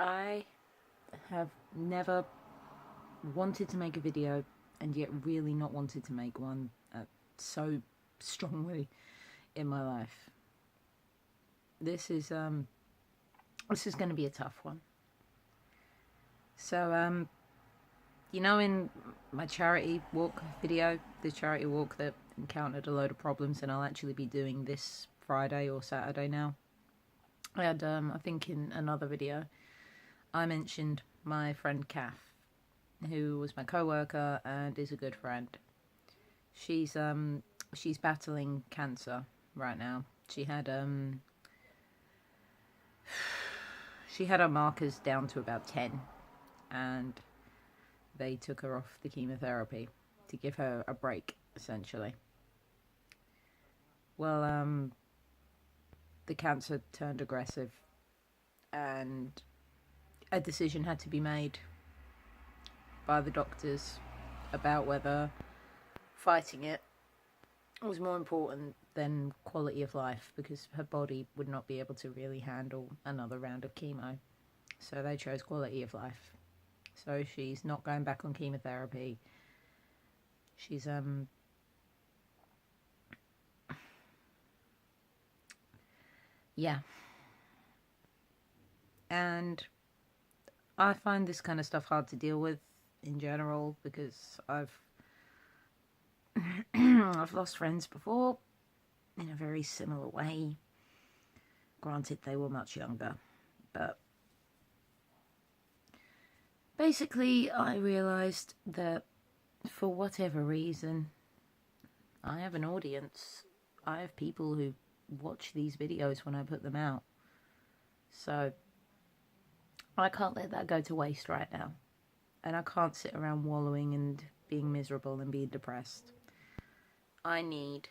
I have never wanted to make a video and yet really not wanted to make one so strongly in my life. This is going to be a tough one. So in my charity walk video, the charity walk that encountered a load of problems, and I'll actually be doing this Friday or Saturday now. I had I think in another video I mentioned my friend Kath, who was my co-worker and is a good friend. She's battling cancer right now. She had her markers down to about 10, and they took her off the chemotherapy to give her a break, essentially. Well, the cancer turned aggressive, and a decision had to be made by the doctors about whether fighting it was more important than quality of life, because her body would not be able to really handle another round of chemo. So they chose quality of life. So she's not going back on chemotherapy. She's yeah. And I find this kind of stuff hard to deal with in general, because I've lost friends before in a very similar way. Granted, they were much younger, but basically I realised that for whatever reason, I have an audience. I have people who watch these videos when I put them out. So I can't let that go to waste right now. And I can't sit around wallowing and being miserable and being depressed. I need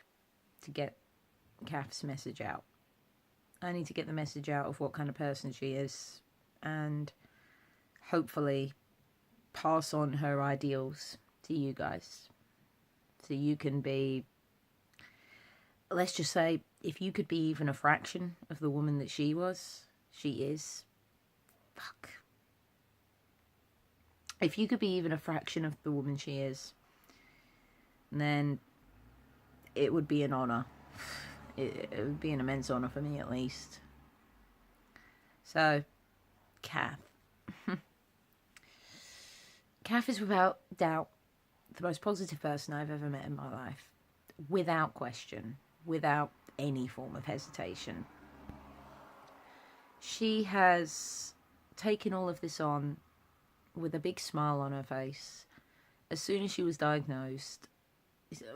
to get Kath's message out. I need to get the message out of what kind of person she is, and hopefully pass on her ideals to you guys. So you can be, let's just say, if you could be even a fraction of the woman that she is, if you could be even a fraction of the woman she is, then it would be an honour. It would be an immense honour for me, at least. So, Kath. Kath is without doubt the most positive person I've ever met in my life. Without question. Without any form of hesitation. She has taken all of this on with a big smile on her face. As soon as she was diagnosed,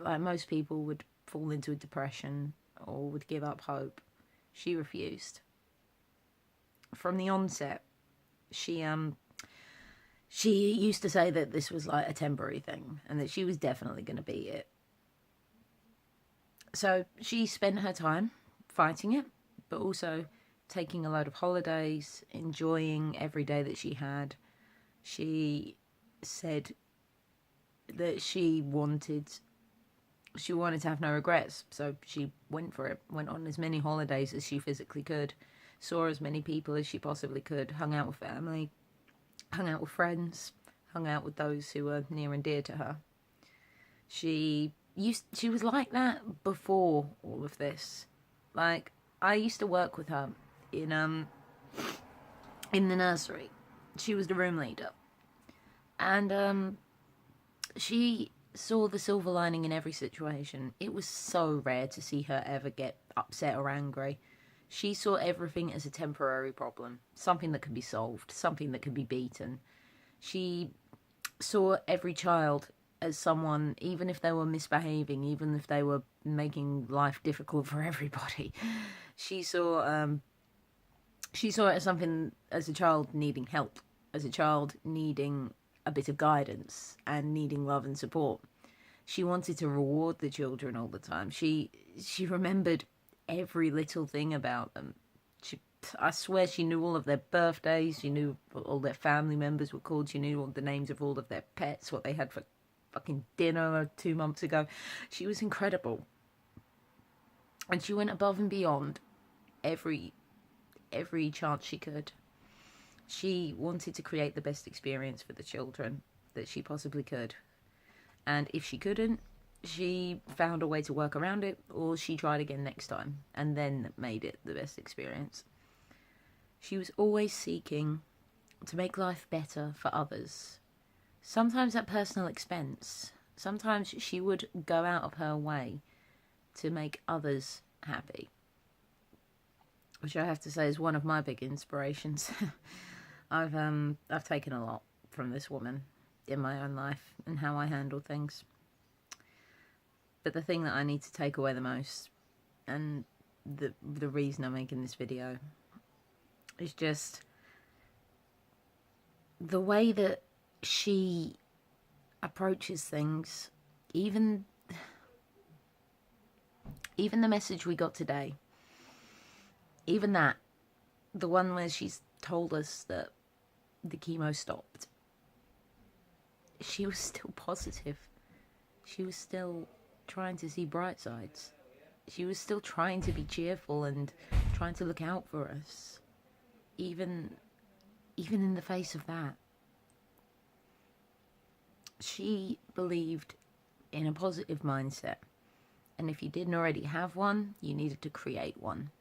like most people would fall into a depression or would give up hope, she refused. From the onset, she used to say that this was like a temporary thing and that she was definitely going to beat it. So she spent her time fighting it, but also taking a load of holidays, enjoying every day that she had. She said that she wanted to have no regrets, so she went for it, went on as many holidays as she physically could, saw as many people as she possibly could, hung out with family, hung out with friends, hung out with those who were near and dear to her. She was like that before all of this. Like, I used to work with her in the nursery. She was the room leader, and she saw the silver lining in every situation. It was so rare to see her ever get upset or angry. She saw everything as a temporary problem, something that could be solved, something that could be beaten. She saw every child as someone, even if they were misbehaving, even if they were making life difficult for everybody, she saw it as something, as a child needing help, as a child needing a bit of guidance and needing love and support. She wanted to reward the children all the time. She remembered every little thing about them. I swear she knew all of their birthdays. She knew what all their family members were called. She knew all the names of all of their pets, what they had for fucking dinner 2 months ago. She was incredible. And she went above and beyond every chance she could. She wanted to create the best experience for the children that she possibly could. And if she couldn't, she found a way to work around it, or she tried again next time and then made it the best experience. She was always seeking to make life better for others, sometimes at personal expense. Sometimes she would go out of her way to make others happy, which I have to say is one of my big inspirations. I've taken a lot from this woman in my own life and how I handle things. But the thing that I need to take away the most, and the reason I'm making this video, is just the way that she approaches things. Even the message we got today, even that, the one where she's told us that the chemo stopped, she was still positive. She was still trying to see bright sides. She was still trying to be cheerful and trying to look out for us, even in the face of that. She believed in a positive mindset, and if you didn't already have one, you needed to create one.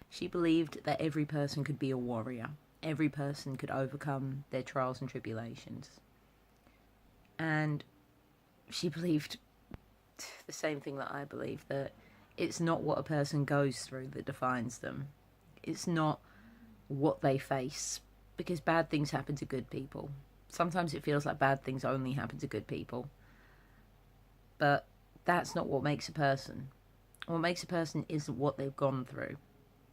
She believed that every person could be a warrior. Every person could overcome their trials and tribulations. And she believed the same thing that I believe, that it's not what a person goes through that defines them. It's not what they face, because bad things happen to good people. Sometimes it feels like bad things only happen to good people. But that's not what makes a person. What makes a person isn't what they've gone through.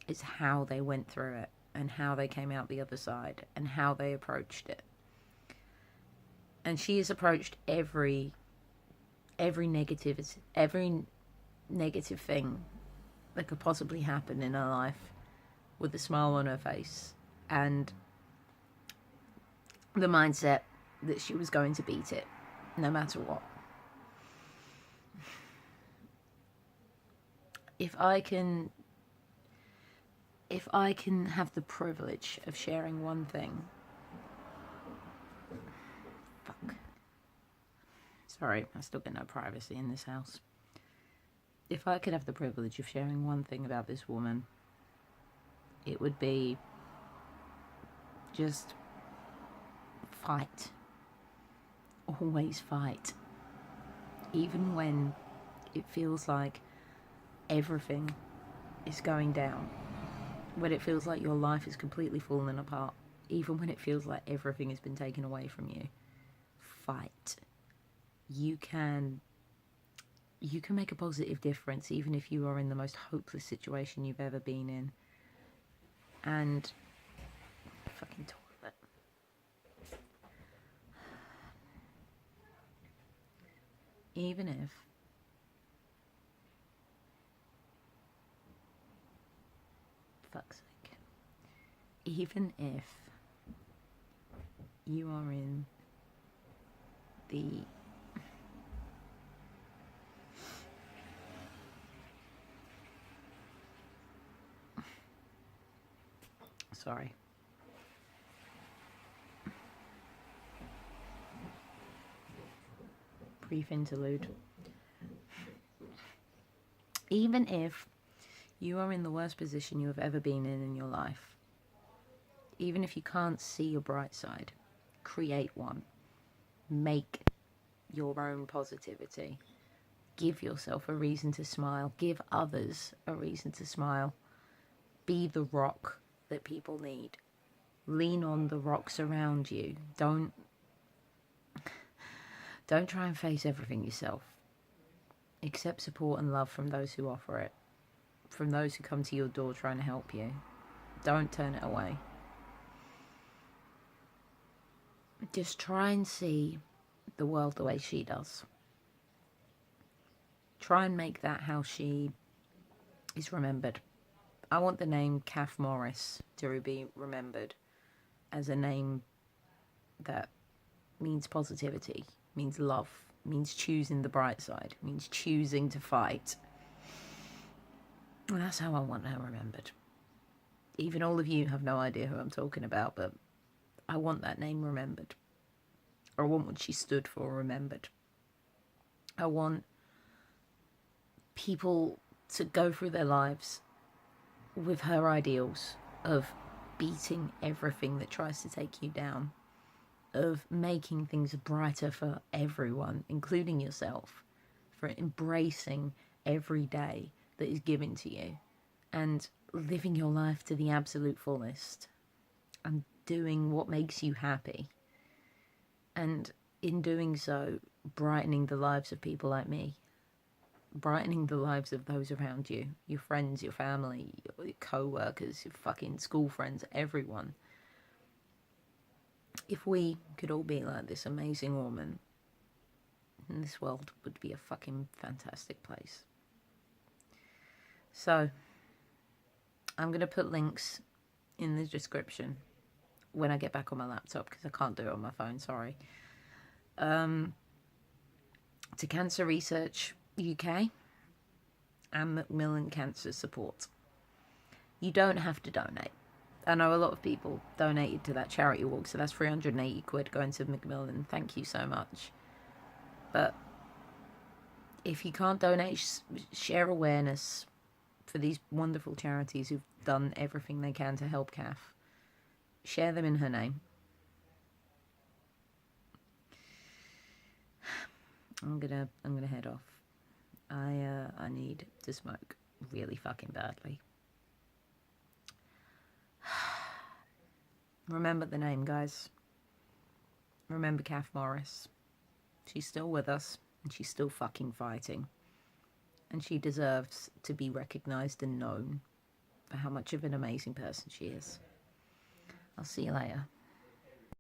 It's how they went through it, and how they came out the other side, and how they approached it. And she has approached every negative thing that could possibly happen in her life with a smile on her face, and the mindset that she was going to beat it no matter what. If I can have the privilege of sharing one thing... Fuck. Sorry, I still get no privacy in this house. If I could have the privilege of sharing one thing about this woman, it would be just fight. Always fight. Even when it feels like everything is going down. When it feels like your life is completely falling apart. Even when it feels like everything has been taken away from you. Fight. You can make a positive difference even if you are in the most hopeless situation you've ever been in. And fucking toilet. Even if fuck's sake. Even if you are in the sorry. Brief interlude. Even if you are in the worst position you have ever been in your life, even if you can't see a bright side, create one. Make your own positivity. Give yourself a reason to smile. Give others a reason to smile. Be the rock that people need. Lean on the rocks around you. Don't try and face everything yourself. Accept support and love from those who offer it. From those who come to your door trying to help you. Don't turn it away. Just try and see the world the way she does. Try and make that how she is remembered. I want the name Kath Morris to be remembered as a name that means positivity, means love, means choosing the bright side, means choosing to fight. And that's how I want her remembered. Even all of you have no idea who I'm talking about, but I want that name remembered. I want what she stood for remembered. I want people to go through their lives with her ideals of beating everything that tries to take you down, of making things brighter for everyone, including yourself, for embracing every day that is given to you and living your life to the absolute fullest and doing what makes you happy. And in doing so, brightening the lives of people like me, brightening the lives of those around you, your friends, your family, your co-workers, your fucking school friends, everyone. If we could all be like this amazing woman, this world would be a fucking fantastic place. So, I'm going to put links in the description when I get back on my laptop, because I can't do it on my phone, sorry. To Cancer Research UK and Macmillan Cancer Support. You don't have to donate. I know a lot of people donated to that charity walk, so that's 380 quid going to Macmillan. Thank you so much. But if you can't donate, share awareness for these wonderful charities who've done everything they can to help Kath. Share them in her name. I'm gonna head off. I need to smoke really fucking badly. Remember the name, guys. Remember Kath Morris. She's still with us, and she's still fucking fighting. And she deserves to be recognised and known for how much of an amazing person she is. I'll see you later.